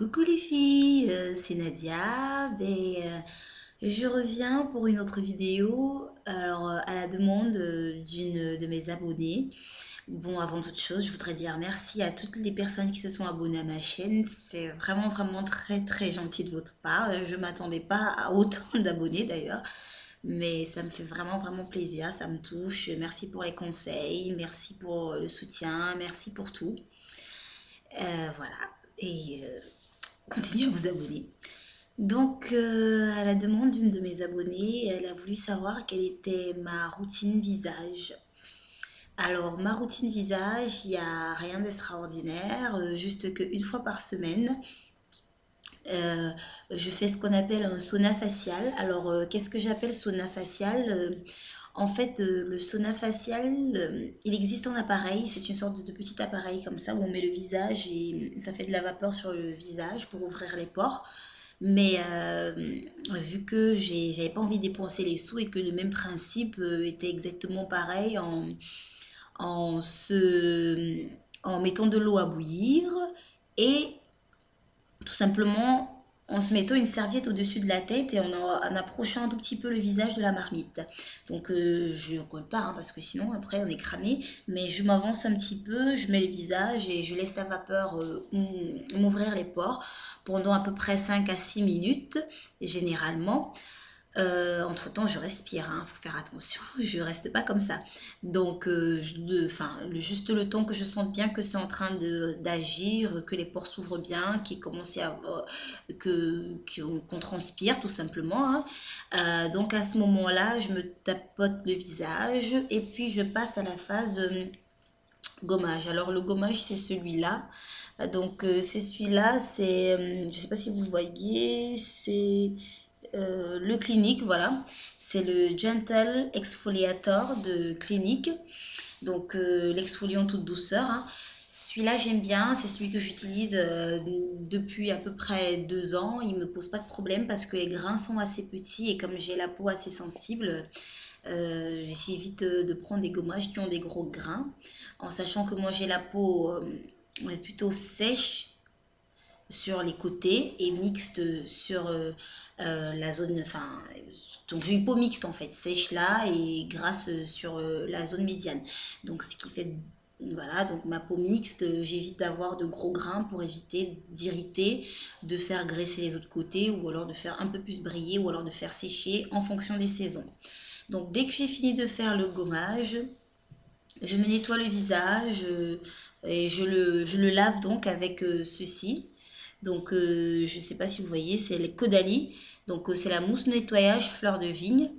Coucou les filles, c'est Nadia. Je reviens pour une autre vidéo. Alors, à la demande d'une de mes abonnées. Bon, avant toute chose, je voudrais dire merci à toutes les personnes qui se sont abonnées à ma chaîne. C'est vraiment, vraiment très, très gentil de votre part. Je ne m'attendais pas à autant d'abonnés d'ailleurs. Mais ça me fait vraiment, vraiment plaisir. Ça me touche. Merci pour les conseils. Merci pour le soutien. Merci pour tout. Voilà. Et continuez à vous abonner. Donc, à la demande d'une de mes abonnées, elle a voulu savoir quelle était ma routine visage. Alors, ma routine visage, il n'y a rien d'extraordinaire, juste qu'une fois par semaine, euh, je fais ce qu'on appelle un sauna facial. Alors, qu'est-ce que j'appelle sauna facial? En fait, le sauna facial, il existe en appareil. C'est une sorte de petit appareil comme ça où on met le visage et ça fait de la vapeur sur le visage pour ouvrir les pores. Mais vu que j'avais pas envie de dépenser les sous et que le même principe était exactement pareil en, se, en mettant de l'eau à bouillir et tout simplement en se mettant une serviette au-dessus de la tête et en approchant un tout petit peu le visage de la marmite. Donc je ne colle pas hein, parce que sinon après on est cramé, mais je m'avance un petit peu, je mets le visage et je laisse la vapeur m'ouvrir les pores pendant à peu près 5 à 6 minutes généralement. Entre-temps, je respire, hein, faut faire attention, je reste pas comme ça. Donc, juste le temps que je sente bien que c'est en train d'agir, que les pores s'ouvrent bien, qu'on transpire tout simplement. Hein. Donc, à ce moment-là, je me tapote le visage et puis je passe à la phase gommage. Alors, le gommage, c'est celui-là. Donc, c'est celui-là, je sais pas si vous voyez, c'est le Clinique, voilà. C'est le Gentle Exfoliator de Clinique. Donc, l'exfoliant toute douceur. Hein. Celui-là, j'aime bien. C'est celui que j'utilise depuis à peu près 2 ans. Il ne me pose pas de problème parce que les grains sont assez petits et comme j'ai la peau assez sensible, j'évite de prendre des gommages qui ont des gros grains. En sachant que moi, j'ai la peau plutôt sèche sur les côtés et mixte sur la zone, enfin, donc j'ai une peau mixte en fait, sèche là et grasse sur la zone médiane. Donc ce qui fait, voilà, donc ma peau mixte, j'évite d'avoir de gros grains pour éviter d'irriter, de faire graisser les autres côtés ou alors de faire un peu plus briller ou alors de faire sécher en fonction des saisons. Donc dès que j'ai fini de faire le gommage, je me nettoie le visage et je le lave donc avec ceci. Donc, je ne sais pas si vous voyez, c'est les Caudalie. Donc, c'est la mousse nettoyage fleur de vigne.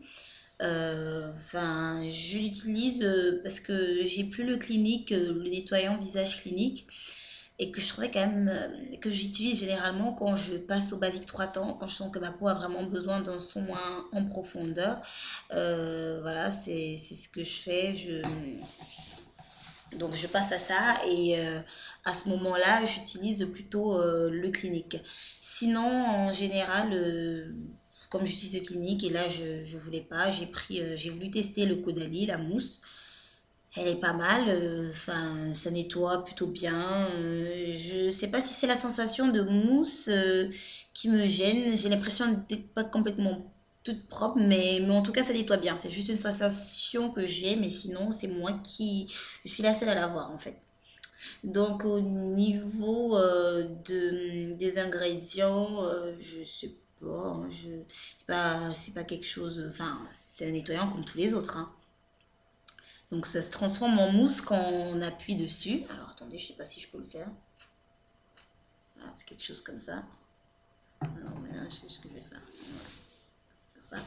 Je l'utilise parce que j'ai plus le Clinique, le nettoyant visage Clinique. Et que je trouvais quand même que j'utilise généralement quand je passe au basique 3 temps, quand je sens que ma peau a vraiment besoin d'un soin en profondeur. Voilà, c'est ce que je fais. Donc je passe à ça et à ce moment-là, j'utilise plutôt le Clinique. Sinon, en général, comme j'utilise le Clinique et là je voulais pas, j'ai voulu tester le Caudalie, la mousse. Elle est pas mal, enfin ça nettoie plutôt bien. Je sais pas si c'est la sensation de mousse qui me gêne. J'ai l'impression d'être pas complètement toute propre, mais en tout cas ça nettoie bien. C'est juste une sensation que j'ai, mais sinon c'est moi qui je suis la seule à l'avoir en fait. Donc au niveau des ingrédients, je sais pas, hein, c'est pas quelque chose, enfin c'est un nettoyant comme tous les autres, hein. Donc ça se transforme en mousse quand on appuie dessus. Alors attendez, je sais pas si je peux le faire. Voilà, c'est quelque chose comme ça. Alors maintenant, je sais ce que je vais faire. Voilà, faire ça.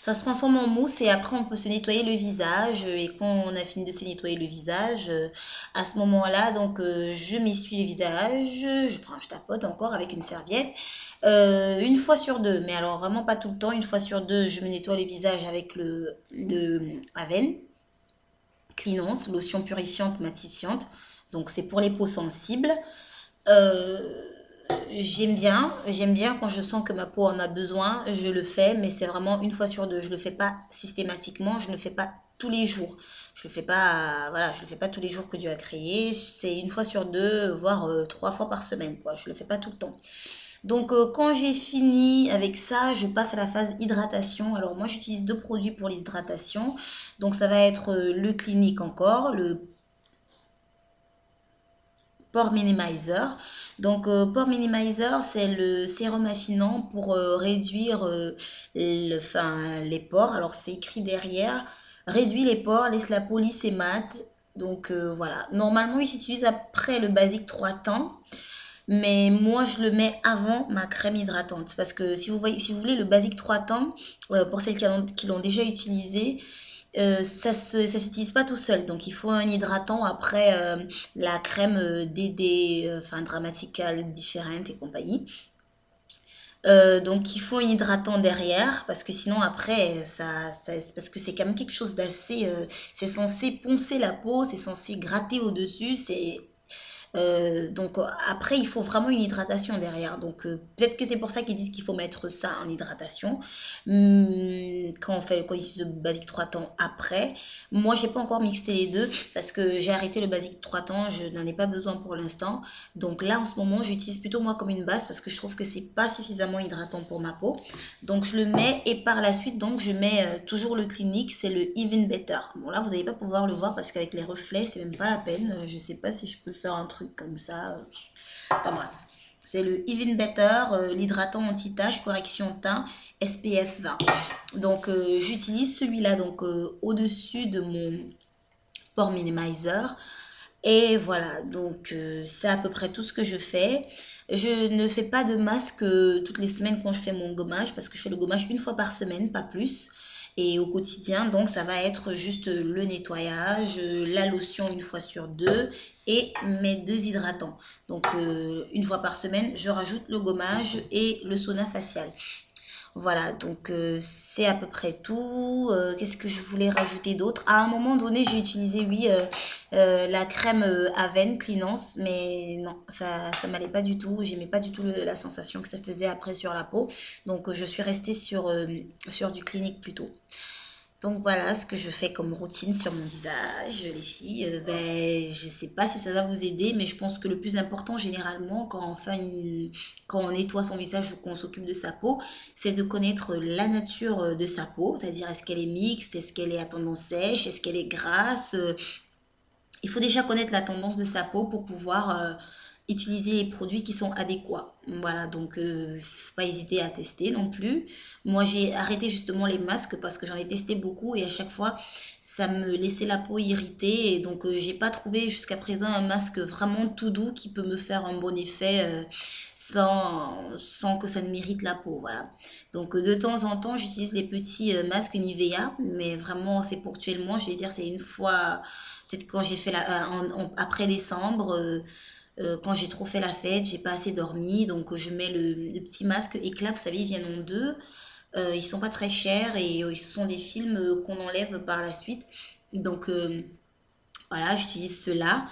Ça se transforme en mousse et après on peut se nettoyer le visage. Et quand on a fini de se nettoyer le visage, à ce moment-là, donc je m'essuie le visage. Je tapote encore avec une serviette. Une fois sur deux, mais alors vraiment pas tout le temps. Une fois sur deux, je me nettoie le visage avec le Aven. Cleanance, lotion purifiante matifiante. Donc c'est pour les peaux sensibles. Euh, j'aime bien quand je sens que ma peau en a besoin, je le fais, mais c'est vraiment une fois sur deux. Je le fais pas systématiquement, je ne fais pas tous les jours. Je le fais pas, voilà, je le fais pas tous les jours que Dieu a créé. C'est une fois sur deux, voire 3 fois par semaine, quoi. Je le fais pas tout le temps. Donc, quand j'ai fini avec ça, je passe à la phase hydratation. Alors, moi, j'utilise 2 produits pour l'hydratation. Donc, ça va être le Clinique encore, le Pore Minimizer. Donc, Pore Minimizer, c'est le sérum affinant pour réduire les pores. Alors, c'est écrit derrière. Réduit les pores, laisse la peau lisse et mate. Donc, voilà. Normalement, il s'utilise après le basique 3 temps. Mais moi, je le mets avant ma crème hydratante. Parce que si vous voulez le basique 3 temps, pour celles qui l'ont déjà utilisé, ça s'utilise pas tout seul. Donc, il faut un hydratant après la crème DD, enfin Dramatical Different et compagnie. Donc il faut un hydratant derrière parce que sinon après parce que c'est quand même quelque chose d'assez c'est censé poncer la peau, c'est censé gratter au-dessus, donc après il faut vraiment une hydratation derrière, donc peut-être que c'est pour ça qu'ils disent qu'il faut mettre ça en hydratation quand on utilise le basique 3 temps après. Moi j'ai pas encore mixé les deux parce que j'ai arrêté le basique 3 temps, je n'en ai pas besoin pour l'instant, donc là en ce moment j'utilise plutôt moi comme une base parce que je trouve que c'est pas suffisamment hydratant pour ma peau, donc je le mets et par la suite donc je mets toujours le Clinique, c'est le Even Better. Bon là vous n'allez pas pouvoir le voir parce qu'avec les reflets c'est même pas la peine, je sais pas si je peux faire un truc comme ça. Enfin bref, c'est le Even Better, l'hydratant anti-tache, correction teint, SPF 20. Donc j'utilise celui-là donc au-dessus de mon Pore Minimizer. Et voilà, donc c'est à peu près tout ce que je fais. Je ne fais pas de masque toutes les semaines quand je fais mon gommage parce que je fais le gommage une fois par semaine, pas plus. Et au quotidien, donc ça va être juste le nettoyage, la lotion une fois sur deux et mes 2 hydratants. Donc une fois par semaine, je rajoute le gommage et le sauna facial. Voilà, donc c'est à peu près tout. Qu'est-ce que je voulais rajouter d'autre? À un moment donné, j'ai utilisé, oui, la crème Aven Cleanance, mais non, ça m'allait pas du tout. J'aimais pas du tout la sensation que ça faisait après sur la peau. Donc je suis restée sur du Clinique plutôt. Donc voilà ce que je fais comme routine sur mon visage, les filles. Ben, je sais pas si ça va vous aider, mais je pense que le plus important généralement quand on nettoie son visage ou qu'on s'occupe de sa peau, c'est de connaître la nature de sa peau, c'est-à-dire est-ce qu'elle est mixte, est-ce qu'elle est à tendance sèche, est-ce qu'elle est grasse. Il faut déjà connaître la tendance de sa peau pour pouvoir utiliser les produits qui sont adéquats. Voilà, donc faut pas hésiter à tester non plus. Moi, j'ai arrêté justement les masques parce que j'en ai testé beaucoup et à chaque fois, ça me laissait la peau irritée. Et donc, j'ai pas trouvé jusqu'à présent un masque vraiment tout doux qui peut me faire un bon effet sans que ça ne m'irrite la peau. Voilà. Donc, de temps en temps, j'utilise les petits masques Nivea, mais vraiment, c'est ponctuellement. Je vais dire, c'est une fois, peut-être quand j'ai fait après décembre. Quand j'ai trop fait la fête, j'ai pas assez dormi, donc je mets le petit masque éclat, vous savez, ils viennent en deux. Ils sont pas très chers et ce sont des films qu'on enlève par la suite. Donc voilà, j'utilise cela.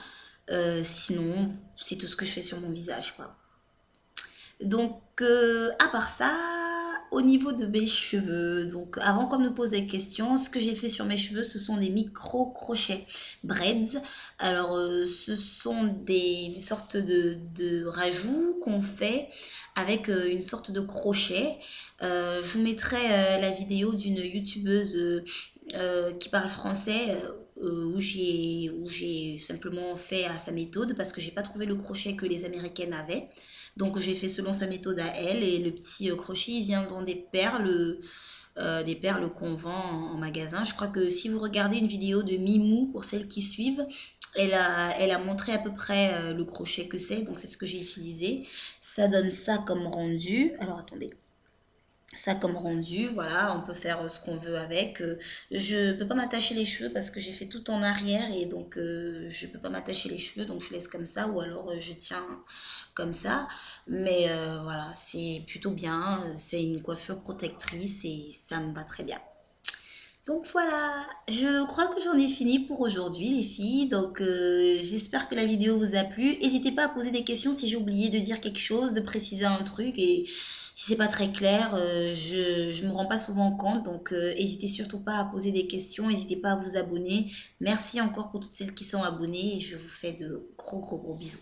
Sinon, c'est tout ce que je fais sur mon visage, quoi. Donc, à part ça, au niveau de mes cheveux, donc avant qu'on me pose des questions, ce que j'ai fait sur mes cheveux, ce sont des micro crochets braids. Alors, ce sont des sortes de rajouts qu'on fait avec une sorte de crochet. Je vous mettrai la vidéo d'une youtubeuse qui parle français où j'ai simplement fait à sa méthode parce que j'ai pas trouvé le crochet que les américaines avaient. Donc j'ai fait selon sa méthode à elle et le petit crochet il vient dans des perles qu'on vend en magasin. Je crois que si vous regardez une vidéo de Mimou pour celles qui suivent, elle a montré à peu près le crochet que c'est, donc c'est ce que j'ai utilisé. Ça donne ça comme rendu. Alors attendez. Ça comme rendu, voilà, on peut faire ce qu'on veut avec. Je peux pas m'attacher les cheveux parce que j'ai fait tout en arrière et donc je peux pas m'attacher les cheveux, donc je laisse comme ça ou alors je tiens comme ça. Mais voilà, c'est plutôt bien, c'est une coiffure protectrice et ça me va très bien. Donc voilà, je crois que j'en ai fini pour aujourd'hui les filles, donc j'espère que la vidéo vous a plu. N'hésitez pas à poser des questions si j'ai oublié de dire quelque chose, de préciser un truc et Si c'est pas très clair, je me rends pas souvent compte, donc n'hésitez surtout pas à poser des questions, n'hésitez pas à vous abonner. Merci encore pour toutes celles qui sont abonnées et je vous fais de gros gros gros bisous.